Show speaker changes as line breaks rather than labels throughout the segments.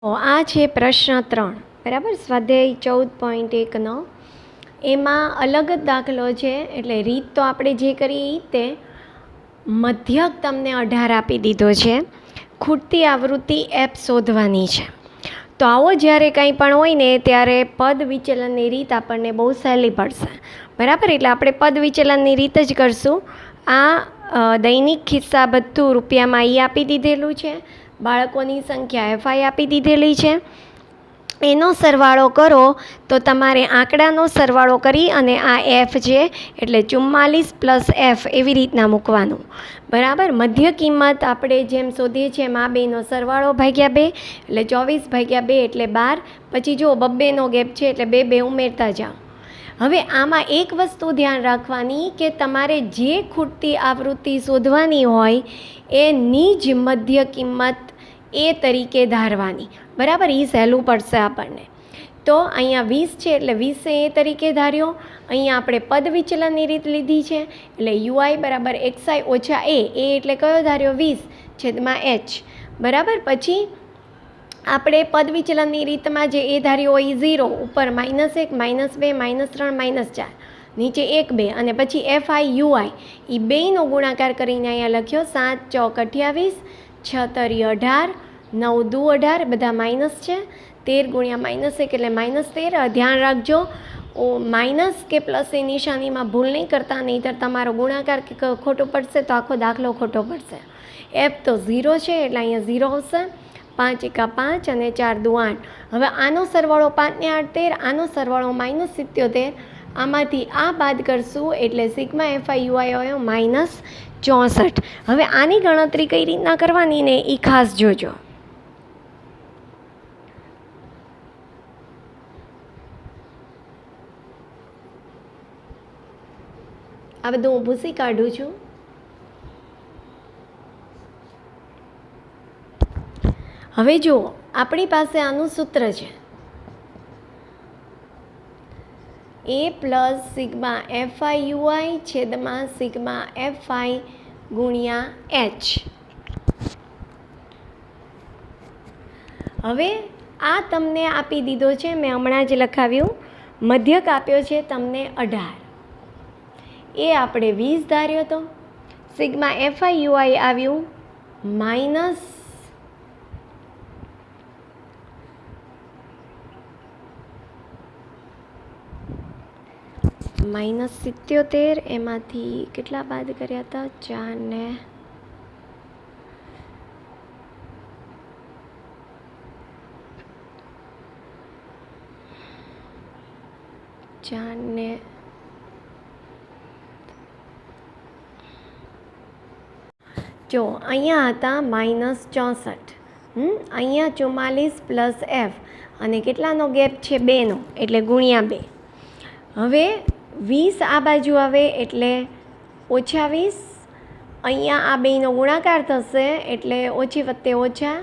તો આ છે પ્રશ્ન 3 બરાબર. સ્વાધ્યાય 14.1નો એમાં અલગ જ દાખલો છે. એટલે રીત તો આપણે જે કરીએ એ તે મધ્યક તમને 18 આપી દીધો છે. ખૂટતી આવૃત્તિ એફ શોધવાની છે. તો આવો જ્યારે કંઈ પણ હોય ને ત્યારે પદ વિચલનની રીત આપણને બહુ સહેલી પડશે બરાબર. એટલે આપણે પદ વિચલનની રીત જ કરશું. આ દૈનિક ખિસ્સા બધું રૂપિયામાં ઈ આપી દીધેલું છે. બાળકોની સંખ્યા એફઆઈ આપી દીધેલી છે. એનો સરવાળો કરો તો તમારે આંકડાનો સરવાળો કરી અને આ એફ છે એટલે 44 + એફ એવી રીતના મૂકવાનું બરાબર. મધ્ય કિંમત આપણે જેમ શોધીએ છીએ એમ આ બેનો સરવાળો ભાગ્યા 2 એટલે 24/2 એટલે 12. પછી જો બબ્બેનો ગેપ છે એટલે બે બે ઉમેરતા જાઓ. હવે આમાં એક વસ્તુ ધ્યાન રાખવાની કે તમારે જે ખૂટતી આવૃત્તિ શોધવાની હોય એની જ મધ્ય કિંમત એ તરીકે ધારવાની બરાબર. એ સહેલું પડશે આપણને. તો અહીંયા 20 છે એટલે 20 એ તરીકે ધાર્યો. અહીંયા આપણે પદ વિચલનની રીત લીધી છે એટલે યુઆઈ બરાબર એક્સઆઈ ઓછા એ એટલે કયો ધાર્યો 20/h બરાબર. પછી આપણે પદ વિચલનની રીતમાં જે એ ધાર્યો હોય એ 0 ઉપર -1 -2 -3 -4 નીચે 1 2 અને પછી એફઆઈ યુઆઈ એ બેનો ગુણાકાર કરીને અહીંયા લખ્યો 7 ચોક 28 6 તરી 18 9 દુ 18 બધા માઇનસ છે. 13 ગુણ્યા -1 એટલે -13. ધ્યાન રાખજો માઇનસ કે પ્લસ એ નિશાનીમાં ભૂલ નહીં કરતા, નહીંતર તમારો ગુણાકાર ખોટો પડશે તો આખો દાખલો ખોટો પડશે. એફ તો 0 છે એટલે અહીંયા 0 આવશે. 5 × 5 અને 4 દુ 8. હવે આનો સરવાળો 5 ને 8 13, આનો સરવાળો -77. આમાંથી આ બાદ કરશું એટલે સિગ્મા એફઆઈ યુઆઈ આવ્યો -64. હવે આની ગણતરી કઈ રીતના કરવાની ને એ ખાસ જોજો. આ બધું હું ભૂસી કાઢું છું. હવે જુઓ આપણી પાસે આનું સૂત્ર છે એ પ્લસ સિગ્મા એફઆઈ યુઆઈ છેદમાં સિગ્મા એફઆઈ ગુણ્યા એચ. હવે આ તમને આપી દીધો છે, મેં હમણાં જ લખાવ્યું. મધ્યક આપ્યો છે તમને 18, એ આપણે 20 ધાર્યો હતો. સિગ્મા એફઆઈ યુઆઈ આવ્યું -77. એમાંથી કેટલા બાદ કર્યા હતા? 4 ને 4 ને જો અહીંયા હતા -64. અહીંયા 44 + એફ અને કેટલાનો ગેપ છે 2નો એટલે ગુણ્યા 2. હવે 20 આ બાજુ આવે એટલે -20. અહીંયા આ બેનો ગુણાકાર થશે એટલે ઓછી વત્તે ઓછા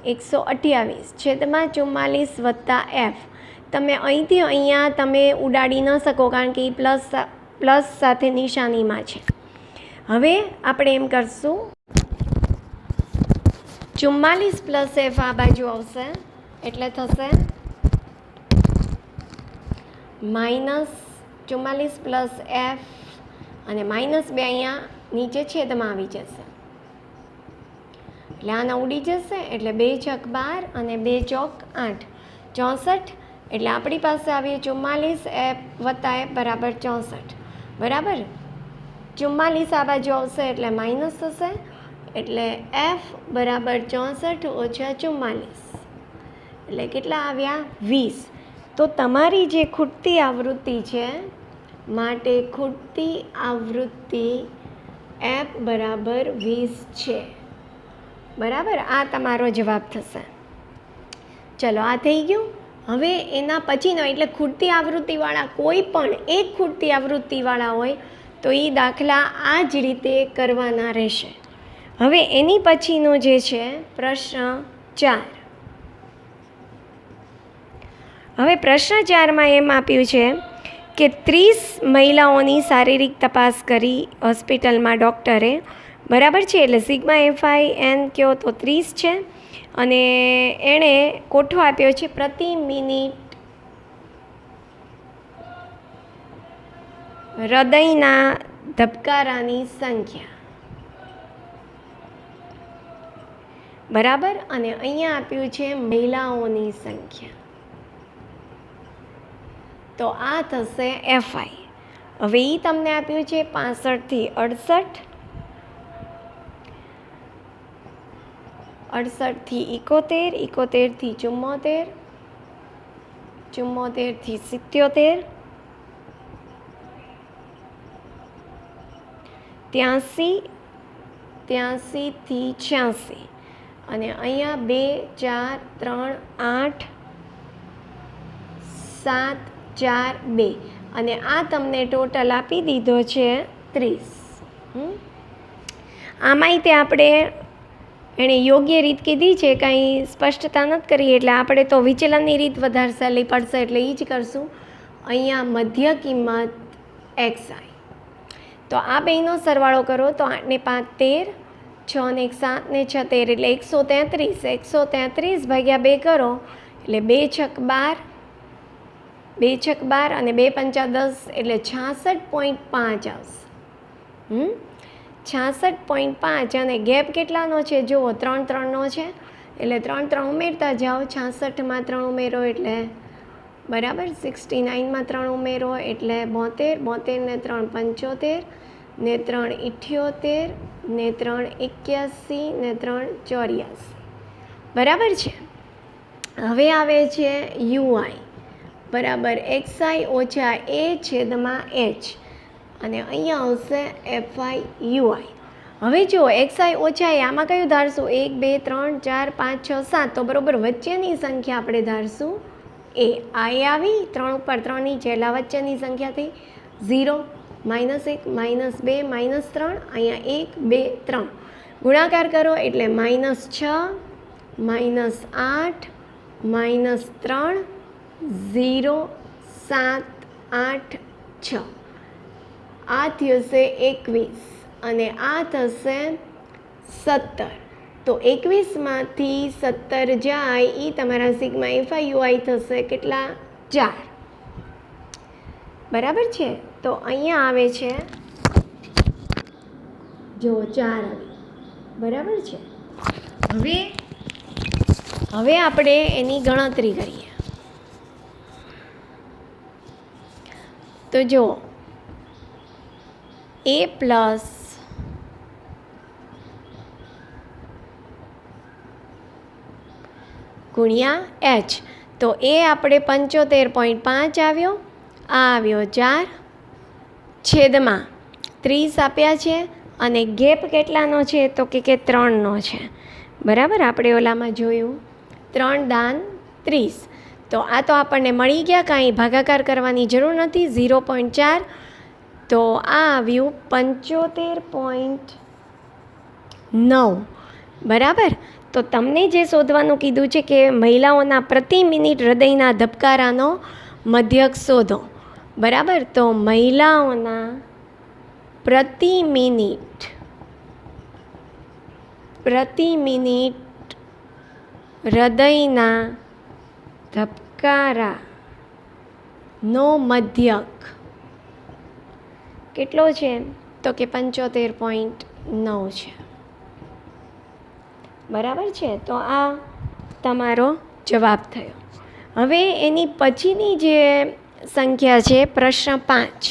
128 છેદમાં 44 + એફ. તમે અહીંથી અહીંયા તમે ઉડાડી ન શકો કારણ કે એ પ્લસ સાથે નિશાનીમાં છે. હવે આપણે એમ કરશું 44 + એફ આ બાજુ આવશે એટલે થશે -44 + એફ અને -2 અહીંયા નીચે છેદમાં આવી જશે એટલે આના ઉડી જશે એટલે 2 ચોક 12 અને 2 ચોક 8 64. એટલે આપણી પાસે આવી 44 એફ વત્તા એફ બરાબર 64 બરાબર. 44 આ બાજુ આવશે એટલે માઇનસ થશે એટલે એફ બરાબર 64 ઓછા 44 એટલે કેટલા આવ્યા 20. તો તમારી જે ખૂટતી આવૃત્તિ છે માટે ખૂટતી આવૃત્તિ એફ બરાબર 20 છે બરાબર. આ તમારો જવાબ થશે. ચલો આ થઈ ગયું. હવે એના પછીનો એટલે ખૂટતી આવૃત્તિવાળા કોઈ પણ એક ખૂટતી આવૃત્તિવાળા હોય તો એ દાખલા આ જ રીતે કરવાના રહેશે. હવે એની પછીનો જે છે પ્રશ્ન 4. હવે પ્રશ્ન 4માં એમ આપ્યું છે કે 30 મહિલાઓની શારીરિક તપાસ કરી હોસ્પિટલમાં ડૉક્ટરે બરાબર છે. એટલે સિગ્મા એફઆઈ એન કયો તો 30 છે અને એણે કોઠો આપ્યો છે પ્રતિ મિનિટ હૃદયના ધબકારાની સંખ્યા, બરાબર. અને અહીંયા આપ્યું છે મહિલાઓની સંખ્યા, તો આ થશે એફઆઈ. હવે એ તમને આપ્યું છે 65 થી 68, 68 થી 71, 71 થી 74, 74 થી 77, 83, 83 થી 86, અને અહીંયા 2 4 3 8 7 4 2, અને આ તમને ટોટલ આપી દીધો છે 30. આમાંય તે આપણે એણે યોગ્ય રીત કીધી છે, કાંઈ સ્પષ્ટતા નથી કરી, એટલે આપણે તો વિચલનની રીત વધારે સહેલી પડશે એટલે એ જ કરશું. અહીંયા મધ્ય કિંમત XI, તો આ બેનો સરવાળો કરો તો 8 ને 5 13, 6 ને 1 7 ને 6 13, એટલે 133. 133 ભાગ્યા 2 કરો એટલે 2 છક 12, 2 છક 12 અને 2 પંચા 10, એટલે 66.5 આવશે. 66.5, અને ગેપ કેટલાનો છે જુઓ, 3 3નો છે, એટલે 3 3 ઉમેરતા જાઓ. 66માં 3 ઉમેરો એટલે બરાબર, 69માં 3 ઉમેરો એટલે 72, 72 ને 3 75, ને 3 78, ને 3 81, ને 3 84, બરાબર છે. હવે આવે છે યુઆઈ બરાબર XI ઓછા A છેદમાં H, અને અહીંયા આવશે FI UI. હવે જો XI ઓછા A આમાં કયું ધારશું? 1 2 3 4 5 6 7, તો બરાબર વચ્ચેની સંખ્યા આપણે ધારશું A. આ આવી 3 ઉપર 3 નીચે, એટલે વચ્ચેની સંખ્યા થઈ 0, -1 -2 -3, અહીંયા 1 2 3 ગુણાકાર કરો એટલે -6 -8 -3 0 7 8 6, આ થશે 21, અને આ થશે 17. તો 21માંથી 17 જાય એ તમારા સિગ્મા FI UI થશે કેટલા? 4, બરાબર છે. તો અહીંયા આવે છે જો 4 આવી, બરાબર છે. હવે આપણે એની ગણતરી કરીએ. તો જો A પ્લસ ગુણ્યા H, તો એ આપણે 75.5 આવ્યો, આ આવ્યો 4, છેદમાં 30 આપ્યા છે, અને ગેપ કેટલાનો છે? તો કે 3નો છે, બરાબર. આપણે ઓલામાં જોયું 3 દાન 30, તો આ તો આપણને મળી ગયા, કાંઈ ભાગાકાર કરવાની જરૂર નથી. 0.4, તો આ આવ્યું 75.9, બરાબર. તો તમને જે શોધવાનું કીધું છે કે મહિલાઓના પ્રતિ મિનિટ હૃદયના ધબકારાનો મધ્યક શોધો, બરાબર. તો મહિલાઓના પ્રતિ મિનિટ હૃદયના ધબકારાનો મધ્યક કેટલો છે? તો કે 75.9 છે, બરાબર છે. તો આ તમારો જવાબ થયો. હવે એની પછીની જે સંખ્યા છે પ્રશ્ન 5,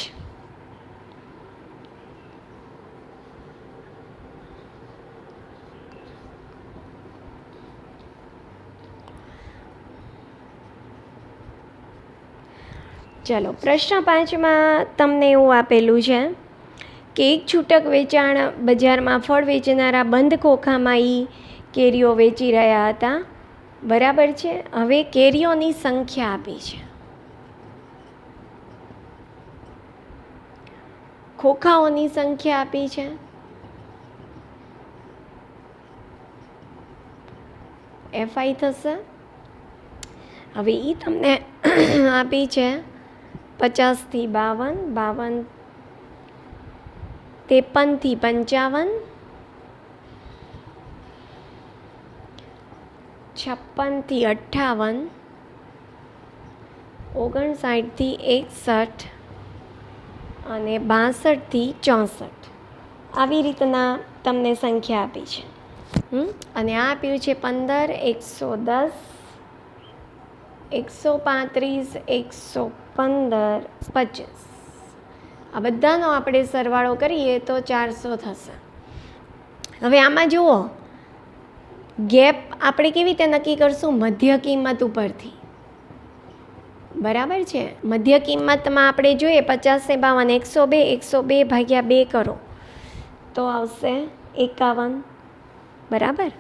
ચલો પ્રશ્ન 5માં તમને એવું આપેલું છે કે એક છૂટક વેચાણ બજારમાં ફળ વેચનારા બંધ ખોખામાં કેરીઓ વેચી રહ્યા હતા, બરાબર છે. હવે કેરીઓની સંખ્યા આપી છે, ખોખાઓની સંખ્યા આપી છે, FI થશે. હવે એ તમને આપી છે 50 થી 52, 52 53 થી 55, 56 થી 58, 59 થી 61 અને 62 થી 64 આવી રીતના તમને સંખ્યા આપી છે. અને આ આપ્યું છે 15, 110, 135, 115, 25. આ બધાનો આપણે સરવાળો કરીએ તો 400 થશે. હવે આમાં જુઓ, ગેપ આપણે કેવી રીતે નક્કી કરશું? મધ્ય કિંમત ઉપરથી. બરાબર છે. મધ્ય કિંમતમાં આપણે જોઈએ 50 ને 52, 102, 102 ભાગ્યા 2 કરો તો આવશે 51. બરાબર,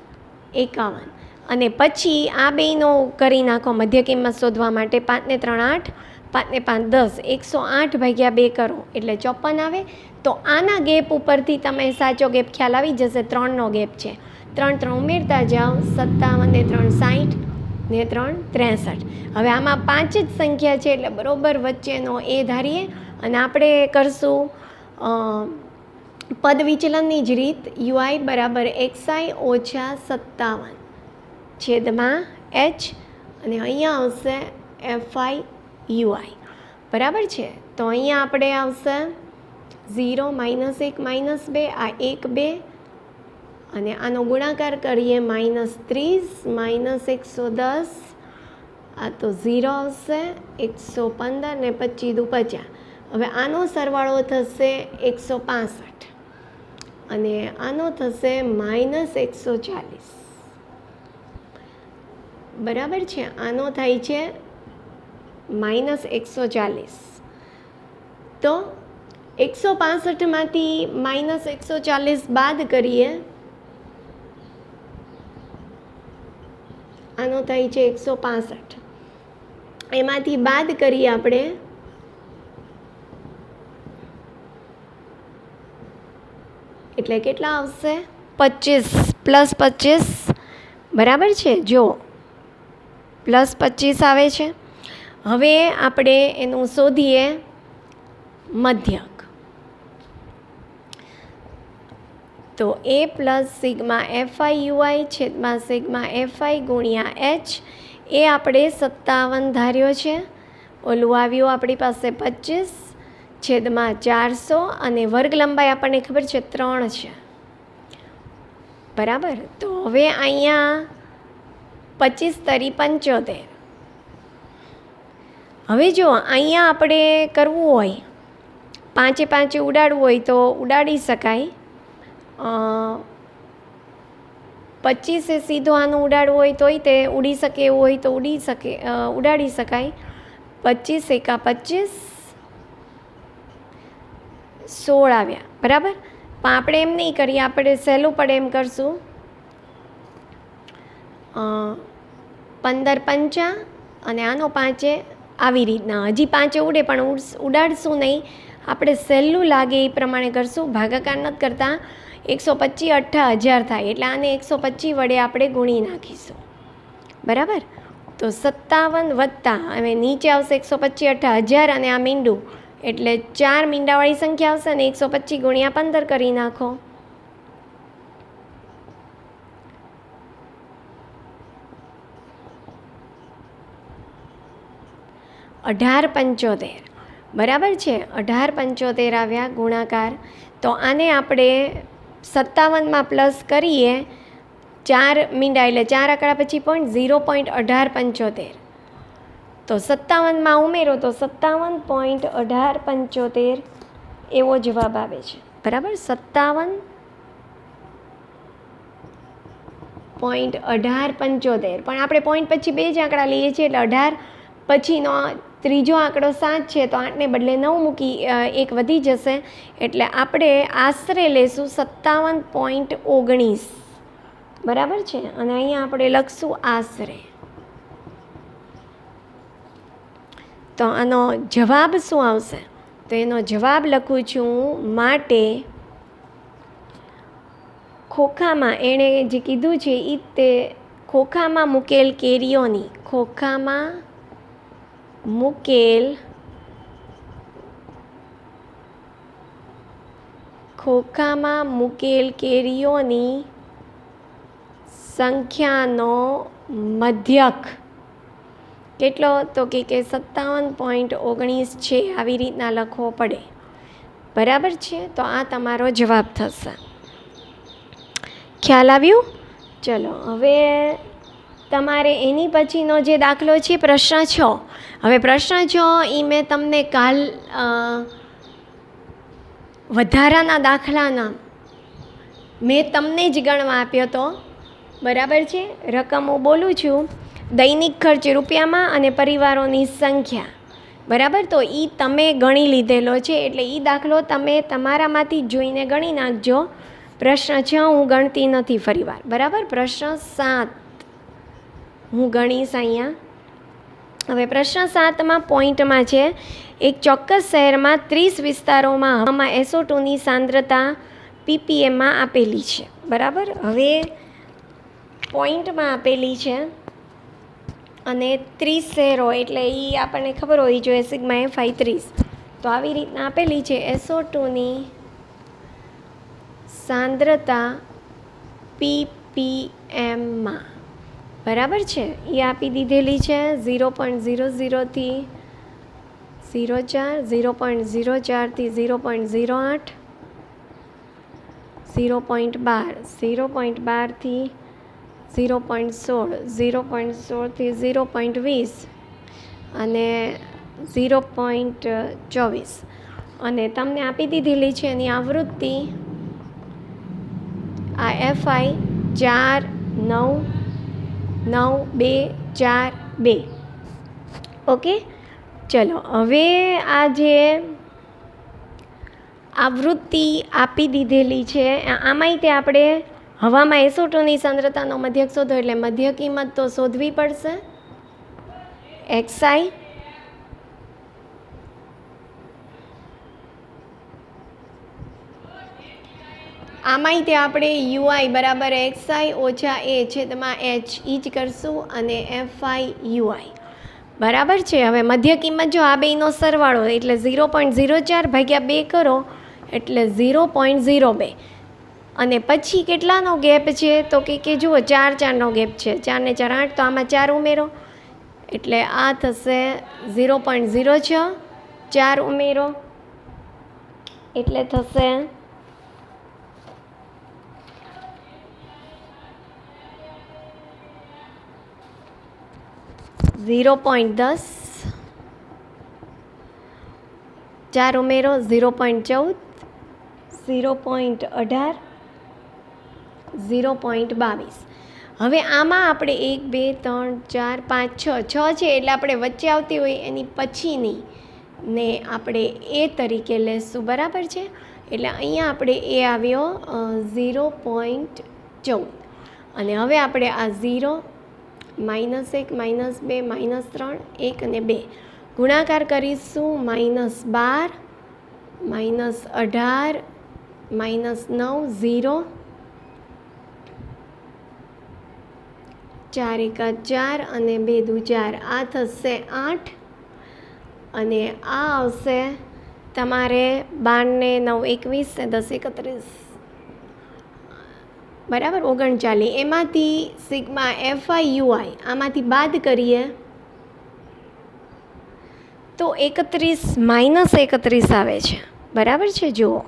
51. અને પછી આ બેનો કરી નાખો મધ્ય કિંમત શોધવા માટે. 5 ને 3 8, 5 ને 5 10, 108 ભાગ્યા 2 કરો એટલે 54 આવે. તો આના ગેપ ઉપરથી તમે સાચો ગેપ ખ્યાલ આવી જશે. 3નો ગેપ છે. 3 3 ઉમેરતા જાઓ, 57 ને 3 60 ને 3 63. હવે આમાં 5 જ સંખ્યા છે એટલે બરોબર વચ્ચેનો એ ધારીએ અને આપણે કરશું પદ વિચલનની જ રીત. યુઆઈ બરાબર XI ઓછા 57 છેદમાં H અને અહીંયા આવશે FI UI. બરાબર છે. તો અહીંયા આપણે આવશે 0 -1 -2, આ 1 2 અને આનો ગુણાકાર કરીએ -30 -110, આ તો 0 આવશે, 115 ને 25 દુ 50. હવે આનો સરવાળો થશે 165 અને આનો થશે -140. બરાબર છે. આનો થાય છે -140. તો 165માંથી -140 બાદ કરીએ, આનો થાય છે 165. એમાંથી બાદ કરીએ આપણે એટલે કેટલા આવશે? 25 પ્લસ 25. બરાબર છે. જો પ્લસ 25 આવે છે. હવે આપણે એનું શોધીએ મધ્યક. તો A plus sigma FI UI છેદમાં સિગ્મા FI ગુણ્યા H એ આપણે 57 ધાર્યો છે. ઓલું આવ્યું આપણી પાસે 25 છેદમાં 400 અને વર્ગ લંબાઈ આપણને ખબર છે 3 છે. બરાબર. તો હવે અહીંયા 25 તરી 75. હવે જો અહીંયા આપણે કરવું હોય, 5 એ 5 ઉડાડવું હોય તો ઉડાડી શકાય. 25 એ સીધો આનું ઉડાડવું હોય તોય તે ઉડી શકે એવું હોય તો ઉડાડી શકાય. 25 એકા 25, 16 આવ્યા. બરાબર. પણ આપણે એમ નહીં કરીએ, આપણે સહેલું પડે એમ કરશું. 15 પંચા અને આનો 5 આવી રીતના. હજી 5 ઉડે પણ ઉડાડશું નહીં. આપણે સહેલું લાગે એ પ્રમાણે કરશું. ભાગાકાર નથી કરતા. 125 8000 થાય એટલે આને 125 વડે આપણે ગુણી નાખીશું. બરાબર. તો 57 વત્તા હવે નીચે આવશે 125 8000 અને આ મીંડું એટલે 4 મીંડાવાળી સંખ્યા આવશે અને 125 ગુણ્યા 15 કરી નાખો. $18.75. બરાબર છે. 18.75 આવ્યા ગુણાકાર. તો આને આપણે 57માં પ્લસ કરીએ 4 મીંડા એટલે 4 આંકડા પછી પોઈન્ટ 0.1875. તો 57માં ઉમેરો તો 57.1875 એવો જવાબ આવે છે. બરાબર. 57.1875. પણ આપણે પોઈન્ટ પછી 2 જ આંકડા લઈએ છીએ એટલે 18 પછીનો ત્રીજો આંકડો 7 છે તો 8ને બદલે 9 મૂકી 1 વધી જશે એટલે આપણે આશરે લેશું 57.19. બરાબર છે. અને અહીંયા આપણે લખશું આશરે. તો આનો જવાબ શું આવશે? તો એનો જવાબ લખું છું માટે ખોખામાં એણે જે કીધું છે એ તે ખોખામાં મૂકેલ કેરીઓની ખોખામાં મૂકેલ કેરીઓની સંખ્યાનો મધ્યક કેટલો તો કે 57.19 છે, આવી રીતના લખવો પડે. બરાબર છે, તો આ તમારો જવાબ થશે. ખ્યાલ આવ્યું? ચલો હવે તમારે એની પછીનો જે દાખલો છે પ્રશ્ન 6. હવે પ્રશ્ન 6 એ મેં તમને કાલ વધારાના દાખલાના મેં તમને જ ગણવા આપ્યો હતો. બરાબર છે, રકમો બોલું છું, દૈનિક ખર્ચ રૂપિયામાં અને પરિવારોની સંખ્યા. બરાબર, તો એ તમે ગણી લીધેલો છે, એટલે એ દાખલો તમે તમારામાંથી જોઈને ગણી નાખજો. પ્રશ્ન 6 હું ગણતી નથી ફરીવાર. બરાબર, પ્રશ્ન 7 હું ગણીશ અહીંયા. હવે પ્રશ્ન 7માં પોઈન્ટમાં છે, એક ચોક્કસ શહેરમાં 30 વિસ્તારોમાં હવામાં SO2ની સાંદ્રતા ppmમાં આપેલી છે. બરાબર, હવે પોઈન્ટમાં આપેલી છે અને 30 શહેરો એટલે એ આપણને ખબર હોવી જોઈએ સિગ્મા FI 30. તો આવી રીતના આપેલી છે SO2ની સાંદ્રતા ppmમાં. બરાબર છે, એ આપી દીધેલી છે 0.00 થી 0.4, 0.04 થી 0.08, 0.12, 0.12 થી 0.16, 0.16 થી 0.20 અને 0.24. અને તમને આપી દીધેલી છે એની આવૃત્તિ આ FI 49242. ઓકે, ચલો હવે આ જે આવૃત્તિ આપી દીધેલી છે આમાંય તે આપણે હવામાં SO2ની સાંદ્રતાનો મધ્યક શોધો, એટલે મધ્ય કિંમત તો શોધવી પડશે. XI આમાંય તે આપણે UI બરાબર XI ઓછા A છેદમાં H ઈ જ કરશું અને FI UI. બરાબર છે, હવે મધ્ય કિંમત જો આ બેનો સરવાળો એટલે 0.04 ભાગ્યા 2 કરો એટલે 0.02. અને પછી કેટલાનો ગેપ છે તો કે જુઓ 4 ગેપ છે, 4 ને 4 8, તો આમાં 4 ઉમેરો એટલે આ થશે 0.06. 4 ઉમેરો એટલે થશે 0.10. 4 ઉમેરો 0.14, 0.18, 0.22. હવે આમાં આપણે 1 2 3 4 5 6 છે, એટલે આપણે વચ્ચે આવતી હોય એની પછીની ને આપણે એ તરીકે લેશું. બરાબર છે, એટલે અહીંયા આપણે એ આવ્યો 0.14. અને હવે આપણે આ 0 -1 -2 -3 1 અને 2 ગુણાકાર કરીશું. -12 -18 -9 0, 4 × 4 અને 2 × 4, આ થશે 8. અને આ આવશે તમારે 12 ને 9 21 ને 10 31. બરાબર, 39. એમાંથી સિગ્મા FI UI આમાંથી બાદ કરીએ તો 31 -31 આવે છે. બરાબર છે, જુઓ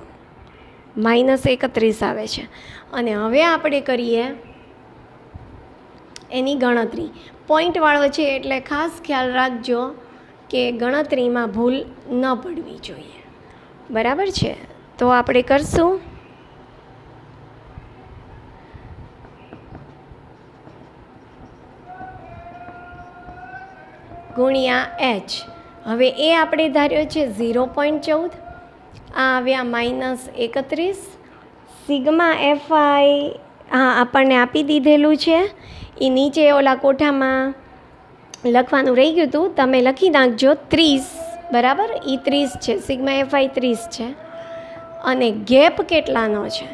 -31 આવે છે. અને હવે આપણે કરીએ એની ગણતરી. પોઈન્ટવાળો છે એટલે ખાસ ખ્યાલ રાખજો કે ગણતરીમાં ભૂલ ન પડવી જોઈએ. બરાબર છે, તો આપણે કરશું ગુણ્યા H. હવે એ આપણે ધાર્યો છે 0.14, આ આવ્યા -31. સિગ્મા FI આપણને આપી દીધેલું છે, એ નીચે ઓલા કોઠામાં લખવાનું રહી ગયું હતું, તમે લખી નાખજો 30. બરાબર, એ 30 છે, સિગ્મા FI 30 છે. અને ગેપ કેટલાનો છે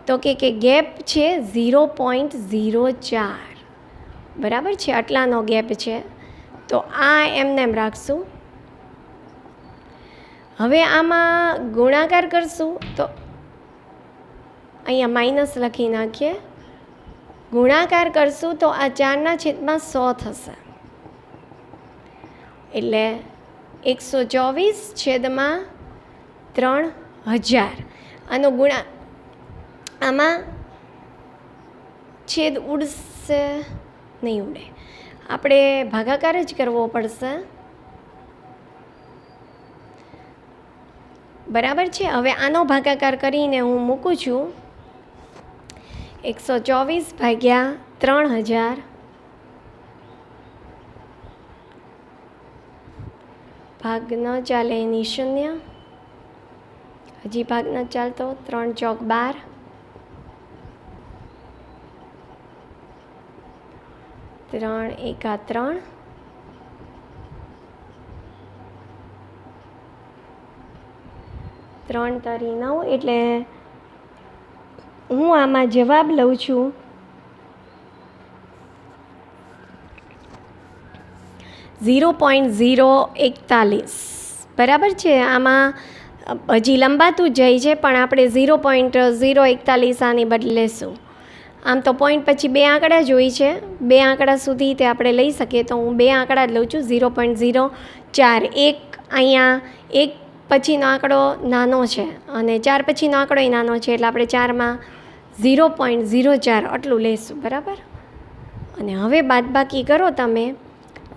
તો કે ગેપ છે 0.04. બરાબર છે, આટલાનો ગેપ છે. તો આ એમને એમ રાખશું. હવે આમાં ગુણાકાર કરશું તો અહીંયા માઇનસ લખી નાખીએ, ગુણાકાર કરશું તો આ 4/100 થશે, એટલે 124/3000. આનો આમાં છેદ ઉડશે નહીં, ઉડે, આપણે ભાગાકાર જ કરવો પડશે. બરાબર છે. હવે આનો ભાગાકાર કરીને હું મૂકું છું 124/3000. ભાગ ન ચાલે એની 0, હજી ભાગ ન ચાલતો. 3 ચોક 12, 3 એકા 3, 3 તરી 9. એટલે હું આમાં જવાબ લઉં છું 0.041. બરાબર છે. આમાં હજી લંબાતું જાય છે, પણ આપણે 0.041 આની બદલે લેશું. આમ તો પોઈન્ટ પછી 2 આંકડા જ હોય છે, 2 આંકડા સુધી તે આપણે લઈ શકીએ, તો હું 2 આંકડા જ લઉં છું. 0.04. એક અહીંયા 1 પછીનો આંકડો નાનો છે અને 4 પછીનો આંકડો નાનો છે, એટલે આપણે 4માં 0.04 આટલું લેશું. બરાબર. અને હવે બાદબાકી કરો તમે.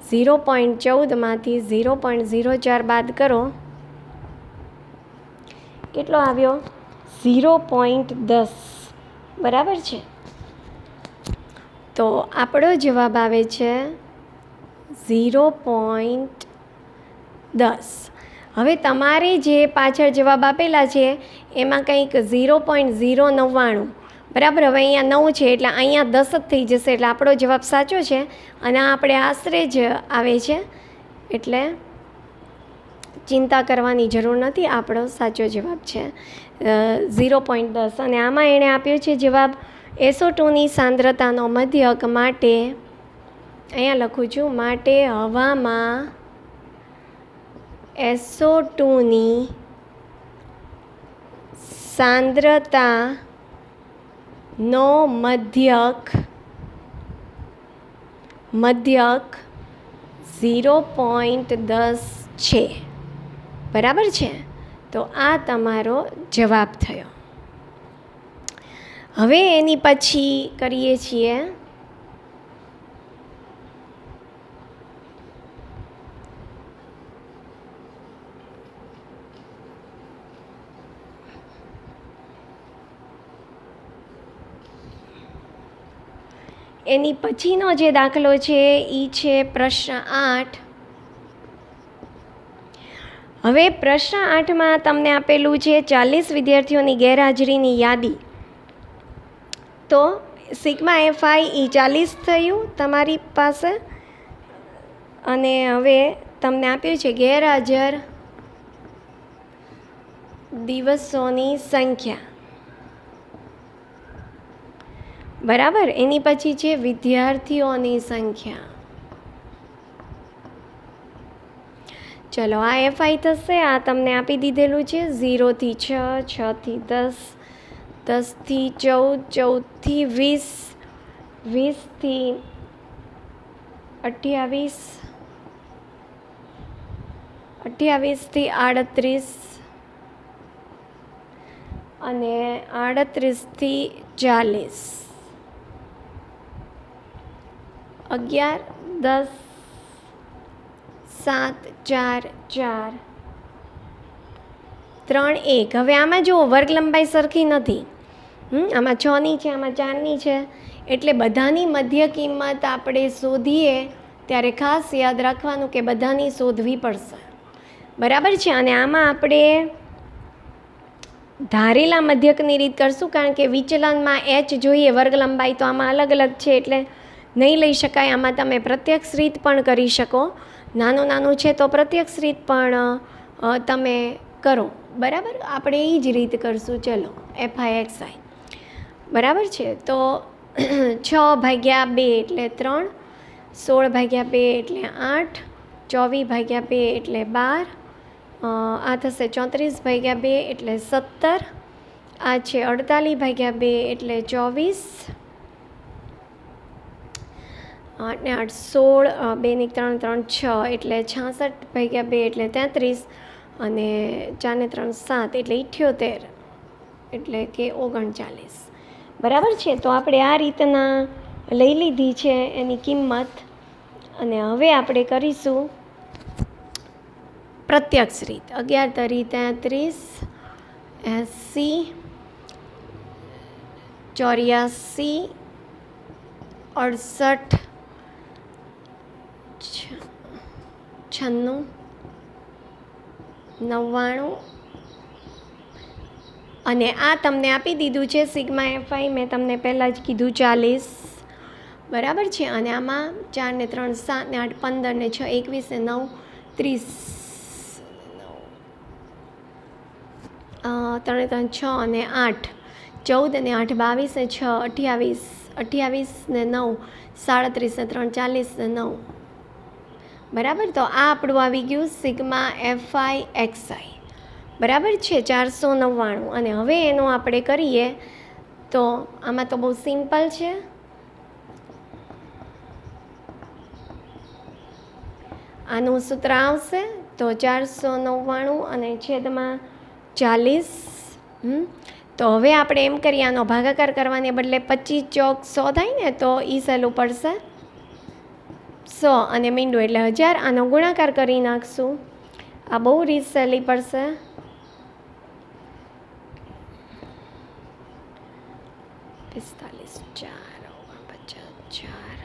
0.14માંથી 0.04 બાદ કરો, કેટલો આવ્યો? 0.10. બરાબર છે. તો આપણો જવાબ આવે છે 0.10. હવે તમારે જે પાછળ જવાબ આપેલા છે એમાં કંઈક 0.099. બરાબર. હવે અહીંયા 9 છે એટલે અહીંયા 10 જ થઈ જશે, એટલે આપણો જવાબ સાચો છે. અને આપણે આશરે જ આવે છે, એટલે ચિંતા કરવાની જરૂર નથી, આપણો સાચો જવાબ છે 0.10. અને આમાં એણે આપ્યો છે જવાબ SO2ની સાંદ્રતાનો મધ્યક માટે, અહીંયા લખું છું, માટે હવામાં SO2ની સાંદ્રતાનો મધ્યક 0.10 છે. બરાબર છે. તો આ તમારો જવાબ થયો. હવે એની પછી કરીએ છીએ એની પછીનો જે દાખલો છે એ છે પ્રશ્ન 8. હવે પ્રશ્ન 8માં તમને આપેલું છે 40 વિદ્યાર્થીઓની ગેરહાજરીની યાદી. તો સિગ્મા FI એ 40 થયું તમારી પાસે, અને હવે તમને આપ્યું છે ગેરહાજર દિવસોની સંખ્યા. બરાબર. એની પછી છે વિદ્યાર્થીઓની સંખ્યા. ચલો, આ FI થશે. આ તમને આપી દીધેલું છે 0 થી 6, 6 થી 10, 10 થી 14, 14 થી 20, 20 થી 28, 28 થી 38 અને 38 થી 40, 11, 10, 7, 4, 4, 3, 1. હવે આમાં જુઓ, વર્ગ લંબાઈ સરખી નથી. આમાં 6ની છે, આમાં 4ની છે, એટલે બધાની મધ્ય કિંમત આપણે શોધીએ ત્યારે ખાસ યાદ રાખવાનું કે બધાની શોધવી પડશે. બરાબર છે. અને આમાં આપણે ધારેલા મધ્યકની રીત કરશું, કારણ કે વિચલનમાં H જોઈએ વર્ગ લંબાઈ, તો આમાં અલગ અલગ છે એટલે નહીં લઈ શકાય. આમાં તમે પ્રત્યક્ષ રીત પણ કરી શકો. નાનું છે તો પ્રત્યક્ષ રીત પણ તમે કરો. બરાબર. આપણે એ જ રીત કરશું. ચલો, FI. બરાબર છે. તો 6/2 એટલે 3, 16/2 એટલે 8, 24/2 એટલે 12, આ થશે 34/2 એટલે 17, આ છે 48/2 એટલે 24, 8 ને 8 16, 2 ને 3 3 6 એટલે 66 ભાગ્યા 2 એટલે 33 અને 4 ને 3 7 એટલે 78 એટલે કે 39. બરાબર છે. તો આપણે આ રીતના લઈ લીધી છે એની કિંમત અને હવે આપણે કરીશું પ્રત્યક્ષ રીત. 11 તરી 33, 80, 84, 68, 96, 99 અને આ તમને આપી દીધું છે સિગ્મા એફઆઈ. મેં તમને પહેલાં જ કીધું 40. બરાબર છે. અને આમાં 4 ને 3 7 ને 8 15 ને 6 21 ને 9 30, 3 ને 3 6 અને 8 14 ને 8 22 ને 6 28, 28 ને 9 37 ને 3 40 ને 9. બરાબર. તો આ આપણું આવી ગયું સિગ્મા એફઆઈ એક્સઆઈ. બરાબર છે. 499. અને હવે એનો આપણે કરીએ તો આમાં તો બહુ સિમ્પલ છે. આનું સૂત્ર આવશે તો 499 અને છેદમાં 40. તો હવે આપણે એમ કરીએ, આનો ભાગાકાર કરવાને બદલે 25 ચોક 100 થાય ને તો એ સહેલું પડશે. 100 અને મીંડું એટલે 1000. આનો ગુણાકાર કરી નાખશું. આ બહુ રીત સહેલી પડશે. 45 4 49 4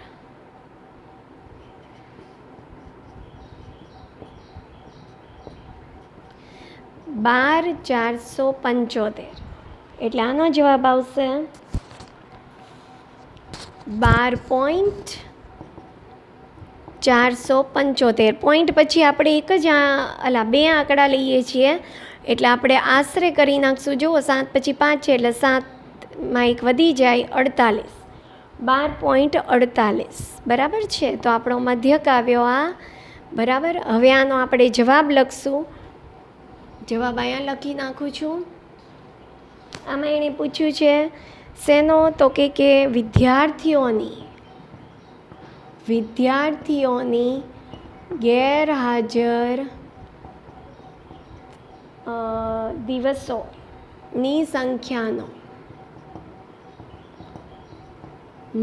12,475 એટલે આનો જવાબ આવશે 12,475. પોઈન્ટ પછી આપણે એક જ બે આંકડા લઈએ છીએ એટલે આપણે આશરે કરી નાખશું. જુઓ 7 પછી 5 છે એટલે 7માં એક વધી જાય 48. 12.48. બરાબર છે. તો આપણો મધ્યક આવ્યો આ. બરાબર. હવે આનો આપણે જવાબ લખશું. જવાબ અહીંયા લખી નાખું છું. આમાં એણે પૂછ્યું છે શેનો, તો કે વિદ્યાર્થીઓની ગેરહાજર દિવસોની સંખ્યાનો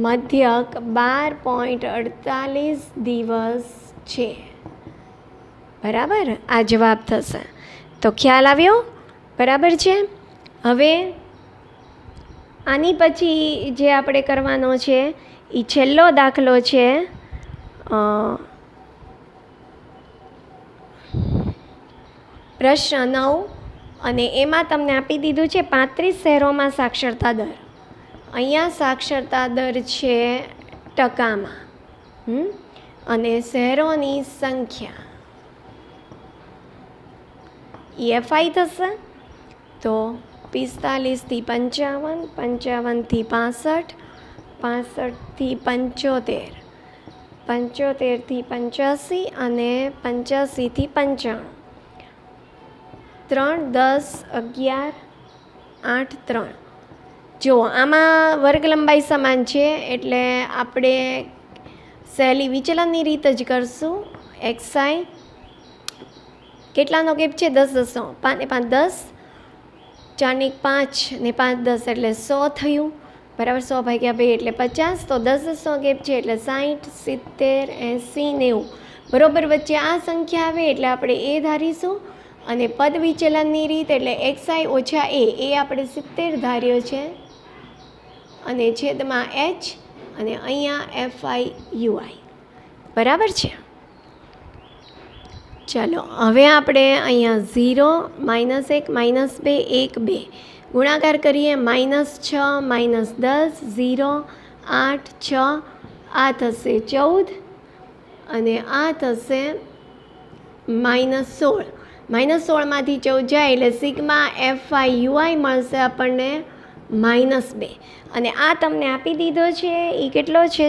મધ્યક 12.48 દિવસ છે. બરાબર. આ જવાબ થશે. તો ખ્યાલ આવ્યો. બરાબર છે. હવે આની પછી જે આપણે કરવાનો છે એ છેલ્લો દાખલો છે. પ્રશ્ન 9 અને એમાં તમને આપી દીધું છે 35 શહેરોમાં સાક્ષરતા દર. અહીંયા સાક્ષરતા દર છે ટકામાં અને શહેરોની સંખ્યા એફઆઈ થશે. તો 45 થી 55, 55 થી 65, 65 થી 75, 75 થી 85 અને 85 થી 95. 3 10 11 8 3. જો આમાં વર્ગ લંબાઈ સમાન છે એટલે આપણે સહેલી વિચલનની રીત જ કરશું. એક્સઆઈ કેટલાનો ગેપ છે? 10 10. 5 ને 5 10, 4 ને 5 ને 5 10 એટલે 100 થયું. બરાબર. 100 ભાગ્યા 2 એટલે 50. તો 10 10 ગેપ છે એટલે 60 70 80 90. બરાબર. વચ્ચે આ સંખ્યા આવે એટલે આપણે એ ધારીશું અને પદ વિચલનની રીત એટલે એક્સઆઈ ઓછા એ આપણે 70 ધાર્યો છે અને છેદમાં એચ અને અહીંયા એફઆઈ યુઆઈ. બરાબર છે. ચાલો હવે આપણે અહીંયા 0 -1 -2 1 2 ગુણાકાર કરીએ. -6 -10 0 8 6 આ થશે 14 અને આ થશે -16. -16માંથી 14 જાય એટલે સિગ્મા એફઆઈ યુઆઈ મળશે આપણને -2 અને આ તમને આપી દીધો છે એ કેટલો છે?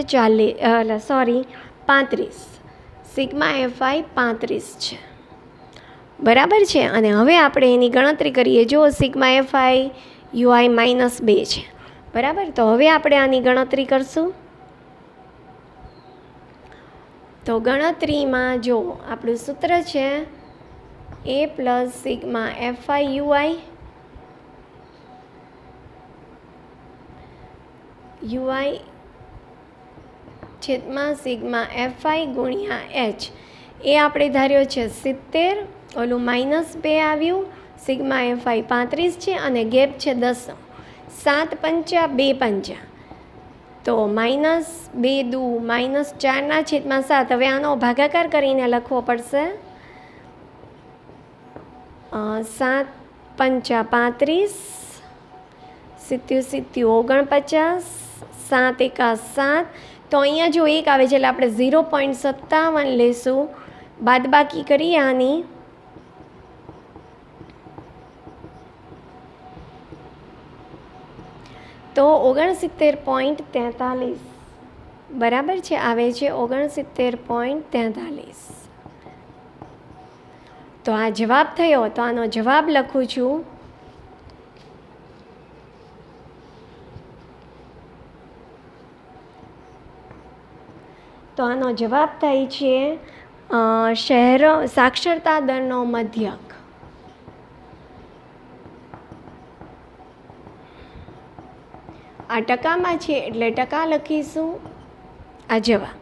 35. સિગ્મા એફઆઈ 35 છે. બરાબર છે. અને હવે આપણે એની ગણતરી કરીએ. જો સિગ્મા એફઆઈ યુઆઈ -2 છે. બરાબર. તો હવે આપણે આની ગણતરી કરશું. તો ગણતરીમાં જો આપણું સૂત્ર છે a plus sigma FI UI છેદમાં સિગ્મા FI ગુણ્યા H એ આપણે ધાર્યો છે 70, ઓલું -2 આવ્યું, સિગ્મા FI 35 છે અને ગેપ છે 10. 7 પંચા 2 પંચા, તો -2 દુ -4/7. હવે આનો ભાગાકાર કરીને લખવો પડશે. 7 પંચા 35, 70 49, 7 એકા 7. તો અહીંયા જો 1 આવે છે એટલે આપણે 0.57 લેશું, બાદબાકી કરીએ આની. તો 69.43 બરાબર છે, આવે છે 69.43. તો આ જવાબ થયો. તો આનો જવાબ લખું છું. તો આનો જવાબ થાય છે શહેરો સાક્ષરતા દરનો મધ્યક. આ ટકામાં છે એટલે ટકા લખીશું, આ જવાબ.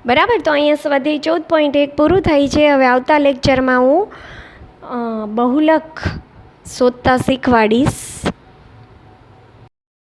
બરાબર. તો અહીંયા સ્વાધ્યાય 14.1 પૂરું થાય છે. હવે આવતા લેક્ચરમાં હું બહુલક શોધતા શીખવાડીશ.